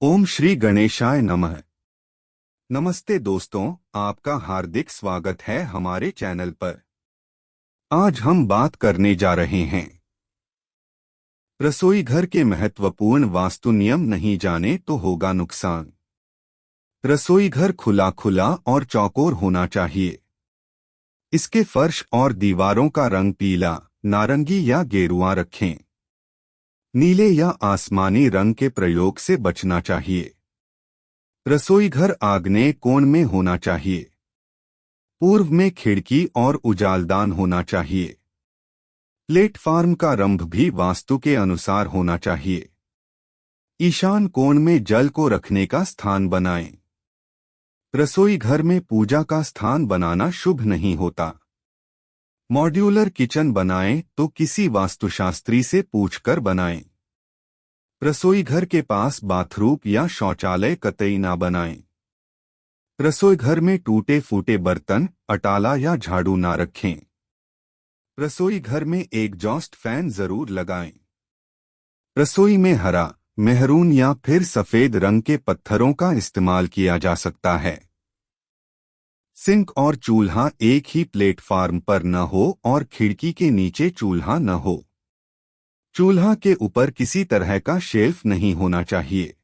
ओम श्री गणेशाय नमः। नमस्ते दोस्तों, आपका हार्दिक स्वागत है हमारे चैनल पर। आज हम बात करने जा रहे हैं रसोई घर के महत्वपूर्ण वास्तु नियम। नहीं जाने तो होगा नुकसान। रसोई घर खुला खुला और चौकोर होना चाहिए। इसके फर्श और दीवारों का रंग पीला, नारंगी या गेरुआ रखें। नीले या आसमानी रंग के प्रयोग से बचना चाहिए। रसोई घर आग्नेय कोण में होना चाहिए। पूर्व में खिड़की और उजालदान होना चाहिए। प्लेटफार्म का रंभ भी वास्तु के अनुसार होना चाहिए। ईशान कोण में जल को रखने का स्थान बनाएं। रसोई घर में पूजा का स्थान बनाना शुभ नहीं होता। मॉड्यूलर किचन बनाएं तो किसी वास्तुशास्त्री से पूछकर बनाएं। रसोई घर के पास बाथरूम या शौचालय कतई ना बनाएं। रसोई घर में टूटे फूटे बर्तन, अटाला या झाड़ू ना रखें। रसोई घर में एग्जॉस्ट फैन जरूर लगाएं। रसोई में हरा, मेहरून या फिर सफेद रंग के पत्थरों का इस्तेमाल किया जा सकता है। सिंक और चूल्हा एक ही प्लेटफार्म पर न हो और खिड़की के नीचे चूल्हा न हो। चूल्हा के ऊपर किसी तरह का शेल्फ नहीं होना चाहिए।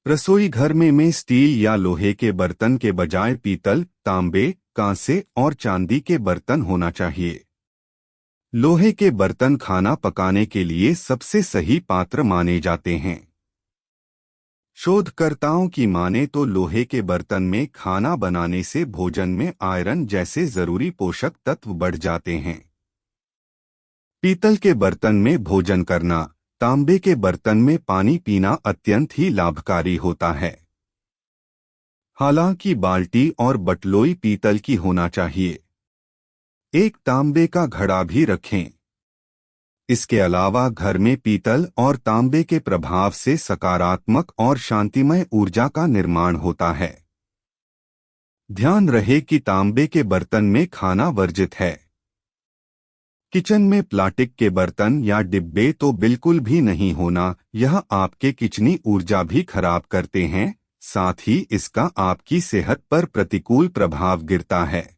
रसोई घर में स्टील या लोहे के बर्तन के बजाय पीतल, तांबे, कांसे और चांदी के बर्तन होना चाहिए। लोहे के बर्तन खाना पकाने के लिए सबसे सही पात्र माने जाते हैं। शोधकर्ताओं की माने तो लोहे के बर्तन में खाना बनाने से भोजन में आयरन जैसे जरूरी पोषक तत्व बढ़ जाते हैं। पीतल के बर्तन में भोजन करना, तांबे के बर्तन में पानी पीना अत्यंत ही लाभकारी होता है। हालांकि बाल्टी और बटलोई पीतल की होना चाहिए। एक तांबे का घड़ा भी रखें। इसके अलावा घर में पीतल और तांबे के प्रभाव से सकारात्मक और शांतिमय ऊर्जा का निर्माण होता है। ध्यान रहे कि तांबे के बर्तन में खाना वर्जित है। किचन में प्लास्टिक के बर्तन या डिब्बे तो बिल्कुल भी नहीं होना। यह आपके किचनी ऊर्जा भी खराब करते हैं, साथ ही इसका आपकी सेहत पर प्रतिकूल प्रभाव गिरता है।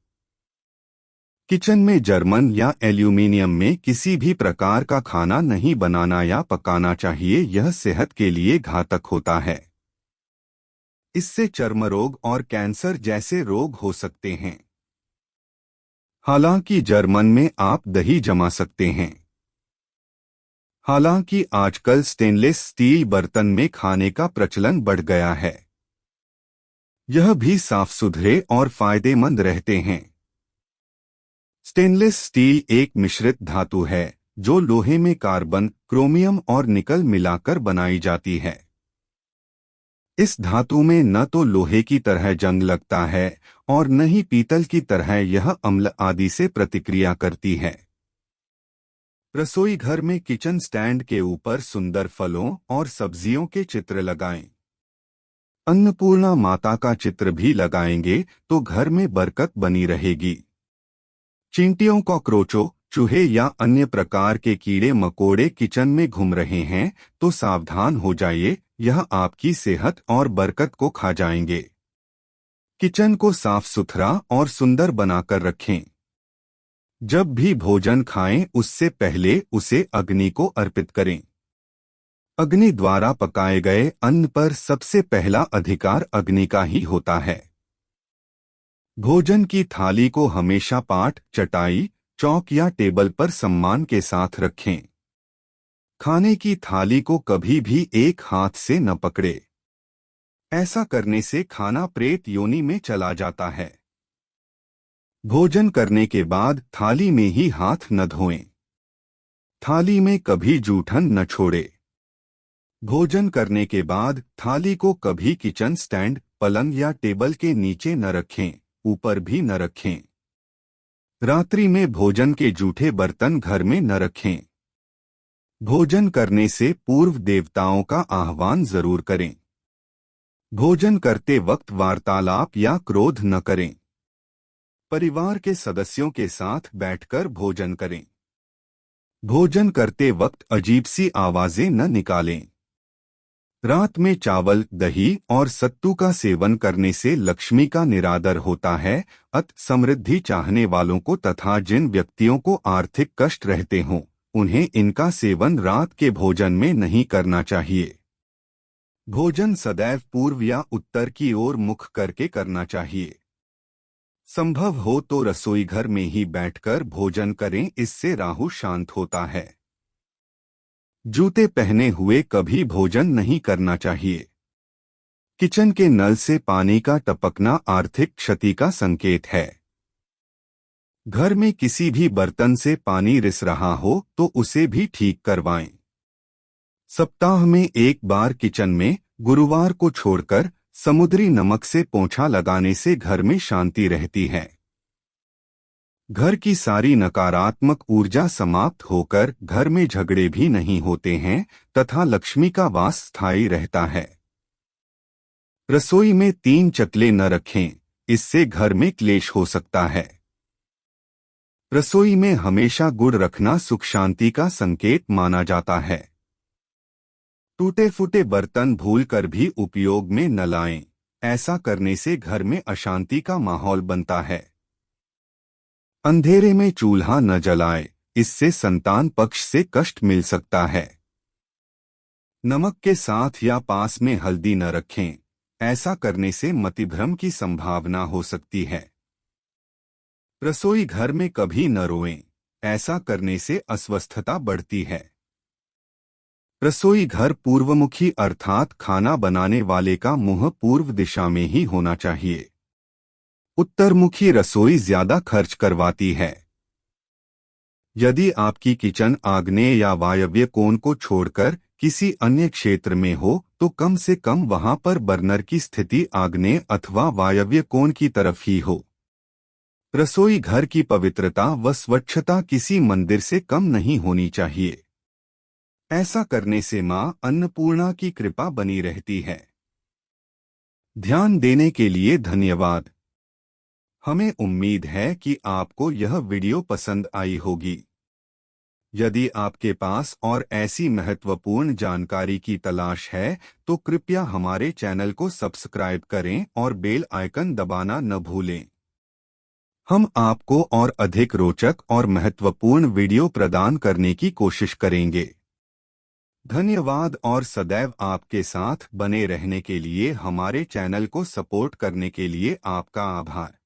किचन में जर्मन या एल्यूमीनियम में किसी भी प्रकार का खाना नहीं बनाना या पकाना चाहिए। यह सेहत के लिए घातक होता है। इससे चर्म रोग और कैंसर जैसे रोग हो सकते हैं। हालांकि जर्मन में आप दही जमा सकते हैं। हालांकि आजकल स्टेनलेस स्टील बर्तन में खाने का प्रचलन बढ़ गया है। यह भी साफ सुथरे और फायदेमंद रहते हैं। स्टेनलेस स्टील एक मिश्रित धातु है जो लोहे में कार्बन, क्रोमियम और निकल मिलाकर बनाई जाती है। इस धातु में न तो लोहे की तरह जंग लगता है और न ही पीतल की तरह यह अम्ल आदि से प्रतिक्रिया करती है। रसोई घर में किचन स्टैंड के ऊपर सुंदर फलों और सब्जियों के चित्र लगाएं। अन्नपूर्णा माता का चित्र भी लगाएंगे तो घर में बरकत बनी रहेगी। चींटियों, कॉकरोचों, चूहे या अन्य प्रकार के कीड़े मकोड़े किचन में घूम रहे हैं तो सावधान हो जाइए। यह आपकी सेहत और बरकत को खा जाएंगे। किचन को साफ सुथरा और सुंदर बनाकर रखें। जब भी भोजन खाएं उससे पहले उसे अग्नि को अर्पित करें। अग्नि द्वारा पकाए गए अन्न पर सबसे पहला अधिकार अग्नि का ही होता है। भोजन की थाली को हमेशा पाट, चटाई, चौक या टेबल पर सम्मान के साथ रखें। खाने की थाली को कभी भी एक हाथ से न पकड़े। ऐसा करने से खाना प्रेत योनि में चला जाता है। भोजन करने के बाद थाली में ही हाथ न धोएं। थाली में कभी जूठन न छोड़े। भोजन करने के बाद थाली को कभी किचन स्टैंड, पलंग या टेबल के नीचे न रखें, ऊपर भी न रखें। रात्रि में भोजन के जूठे बर्तन घर में न रखें। भोजन करने से पूर्व देवताओं का आह्वान जरूर करें। भोजन करते वक्त वार्तालाप या क्रोध न करें। परिवार के सदस्यों के साथ बैठकर भोजन करें। भोजन करते वक्त अजीब सी आवाजें न निकालें। रात में चावल, दही और सत्तू का सेवन करने से लक्ष्मी का निरादर होता है। समृद्धि चाहने वालों को तथा जिन व्यक्तियों को आर्थिक कष्ट रहते हों, उन्हें इनका सेवन रात के भोजन में नहीं करना चाहिए। भोजन सदैव पूर्व या उत्तर की ओर मुख करके करना चाहिए। संभव हो तो रसोई घर में ही बैठकर भोजन करें, इससे राहु शांत होता है। जूते पहने हुए कभी भोजन नहीं करना चाहिए। किचन के नल से पानी का टपकना आर्थिक क्षति का संकेत है। घर में किसी भी बर्तन से पानी रिस रहा हो तो उसे भी ठीक करवाएं। सप्ताह में एक बार किचन में गुरुवार को छोड़कर समुद्री नमक से पोंछा लगाने से घर में शांति रहती है। घर की सारी नकारात्मक ऊर्जा समाप्त होकर घर में झगड़े भी नहीं होते हैं तथा लक्ष्मी का वास स्थायी रहता है। रसोई में 3 चकले न रखें, इससे घर में क्लेश हो सकता है। रसोई में हमेशा गुड़ रखना सुख शांति का संकेत माना जाता है। टूटे फूटे बर्तन भूलकर भी उपयोग में न लाएं, ऐसा करने से घर में अशांति का माहौल बनता है। अंधेरे में चूल्हा न जलाएं, इससे संतान पक्ष से कष्ट मिल सकता है। नमक के साथ या पास में हल्दी न रखें, ऐसा करने से मतिभ्रम की संभावना हो सकती है। रसोई घर में कभी न रोएं, ऐसा करने से अस्वस्थता बढ़ती है। रसोई घर पूर्वमुखी अर्थात खाना बनाने वाले का मुंह पूर्व दिशा में ही होना चाहिए। उत्तरमुखी रसोई ज्यादा खर्च करवाती है। यदि आपकी किचन आग्नेय या वायव्य कोण को छोड़कर किसी अन्य क्षेत्र में हो तो कम से कम वहां पर बर्नर की स्थिति आग्नेय अथवा वायव्य कोण की तरफ ही हो। रसोई घर की पवित्रता व स्वच्छता किसी मंदिर से कम नहीं होनी चाहिए। ऐसा करने से मां अन्नपूर्णा की कृपा बनी रहती है। ध्यान देने के लिए धन्यवाद। हमें उम्मीद है कि आपको यह वीडियो पसंद आई होगी। यदि आपके पास और ऐसी महत्वपूर्ण जानकारी की तलाश है तो कृपया हमारे चैनल को सब्सक्राइब करें और बेल आइकन दबाना न भूलें। हम आपको और अधिक रोचक और महत्वपूर्ण वीडियो प्रदान करने की कोशिश करेंगे। धन्यवाद और सदैव आपके साथ बने रहने के लिए हमारे चैनल को सपोर्ट करने के लिए आपका आभार।